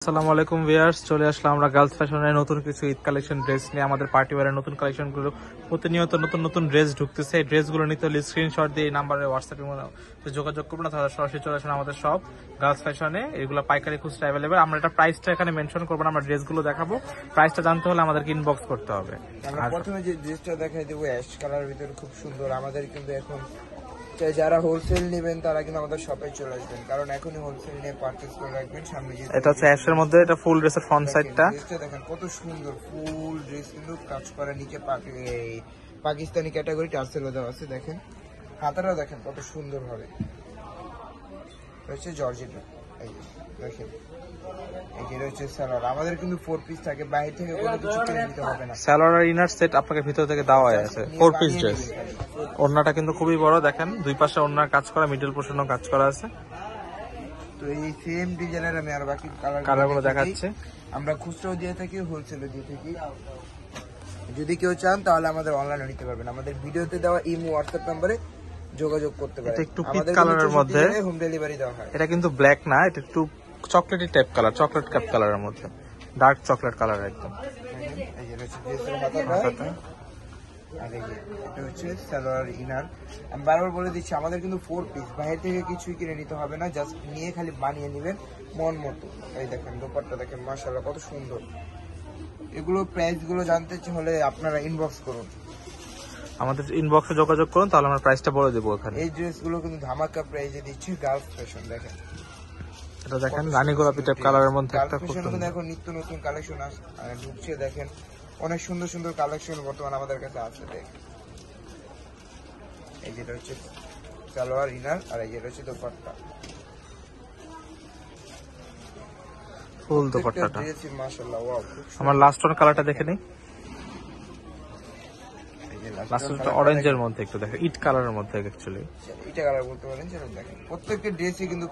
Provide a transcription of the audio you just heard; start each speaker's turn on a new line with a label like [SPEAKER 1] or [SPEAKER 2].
[SPEAKER 1] আসসালামু আলাইকুম ভিউয়ার্স, চলে আসলাম আমরা গার্লস ফ্যাশনের নতুন কিছু ঈদ কালেকশন ড্রেস নিয়ে। আমাদের পার্টি ওয়্যারের নতুন কালেকশনগুলো প্রতিনিয়ত নতুন নতুন ড্রেস ঢুকতেছে। এই ড্রেসগুলো নিতে হলে স্ক্রিনশট দিয়ে এই নাম্বারে হোয়াটসঅ্যাপে যোগাযোগ করবেন, অথবা সরাসরি চলে আসেন আমাদের সব গার্লস ফ্যাশনে। এগুলো পাইকারি খুচরা অ্যাভেলেবেল। আমরা এটা প্রাইসটা এখানে মেনশন করবো না, আমরা ড্রেসগুলো দেখাবো। প্রাইসটা জানতে হলে আমাদেরকে ইনবক্স করতে হবে।
[SPEAKER 2] আমরা প্রথমে যে ড্রেসটা দেখাই দেবো অ্যাশ কালার ভিতরে, খুব সুন্দর। আমাদের কিন্তু এখন যারা হোলসেল নেবেন তারা কিন্তু আমাদের শপে চলে আসবেন, কারণ এখনই হোলসেল নিয়ে পারচেজ করে রাখবেন। সামনে যে
[SPEAKER 1] এটা হচ্ছে অ্যাশের মধ্যে, এটা ফুল ড্রেসের ফ্রন্ট সাইডটা।
[SPEAKER 2] ড্রেসটা দেখেন কত সুন্দর, ফুল ড্রেস কিন্তু কাজ করা, নিচে পাকিস্তানি ক্যাটাগরি টার্সেলও দেওয়া আছে। দেখেন হাতাটাও দেখেন কত সুন্দর ভাবে হচ্ছে জর্জেট। এই যে দেখেন, এই যে হচ্ছে সালোয়ার। আমাদের কিন্তু 4 পিস থাকে, বাইরে থেকে কোনো কিছু কিনে নিতে হবে না।
[SPEAKER 1] সালোয়ার আর ইনার সেট আপনাকে ভিতর থেকে দেওয়া আছে, 4 পিস ড্রেস। ওড়নাটা কিন্তু খুবই বড়, দেখেন দুই পাশে ওড়নার কাজ করা, মিডল পোর্শনও কাজ করা আছে।
[SPEAKER 2] তো এই সেম ডিজাইনের আমি আর বাকি
[SPEAKER 1] কালারগুলো দেখাচ্ছে।
[SPEAKER 2] আমরা খুচরাও দিয়ে থাকি, হোলসেলও দিয়ে থাকি। যদি কেউ চান তাহলে আমাদের অনলাইনে নিতে পারবেন। আমাদের ভিডিওতে দেওয়া ইমো হোয়াটসঅ্যাপ নম্বরে যোগাযোগ করতে পারেন।
[SPEAKER 1] এটা একটু পিঙ্ক কালারের মধ্যে,
[SPEAKER 2] হোম ডেলিভারি দেওয়া হয়।
[SPEAKER 1] এটা কিন্তু ব্ল্যাক না, এটা একটু chocolatey type colour, chocolate cup কালারের মধ্যে, ডার্ক চকলেট কালার একদম।
[SPEAKER 2] এই যে হচ্ছে ড্রেসের হাতাটা, আর এই যে এটা হচ্ছে সালোয়ার ইনার। আমি বারবার বলে দিচ্ছি, আমাদের কিন্তু 4 পিস, বাইরে থেকে কিছুই কিনে নিতে হবে না, জাস্ট নিয়ে খালি বানিয়ে নেবেন মন মতো। এই দেখেন দোপাট্টা দেখেন, মাশাআল্লাহ কত সুন্দর। এগুলো প্রাইস গুলো জানতে হলে আপনারা ইনবক্স করুন,
[SPEAKER 1] আমাদের ইনবক্সে যোগাযোগ করুন, তাহলে আমরা প্রাইসটা বলে দেবো ওখানে।
[SPEAKER 2] এই ড্রেসগুলো কিন্তু ধামাকা প্রাইসে দিচ্ছে গার্লস ফ্যাশন। দেখেন
[SPEAKER 1] এটা দেখেন রানী গোলাপি টাইপ কালারের মধ্যে একটা খুব
[SPEAKER 2] ফ্যাশন, কিন্তু
[SPEAKER 1] সুন্দর।
[SPEAKER 2] এখন নিত্য নতুন কালেকশন ঢুকছে। দেখেন অনেক সুন্দর সুন্দর কালেকশন বর্তমানে আমাদের কাছে আছে। দেখেন এই যেটা হচ্ছে সালোয়ার ইনার, আর এই যেটা হচ্ছে দোপাট্টা,
[SPEAKER 1] ফুল দোপাট্টাটা।
[SPEAKER 2] মাশাআল্লাহ ওয়াও।
[SPEAKER 1] আমার লাস্ট ওয়ান কালারটা দেখে নিই। লাস্ট ওয়ানটা অরেঞ্জের মধ্যে, একটু দেখেন ইট কালারের মধ্যে অ্যাকচুয়ালি।
[SPEAKER 2] এটা কালার বলতে পারেন। দেখেন প্রত্যেকটা ড্রেসই কিন্তু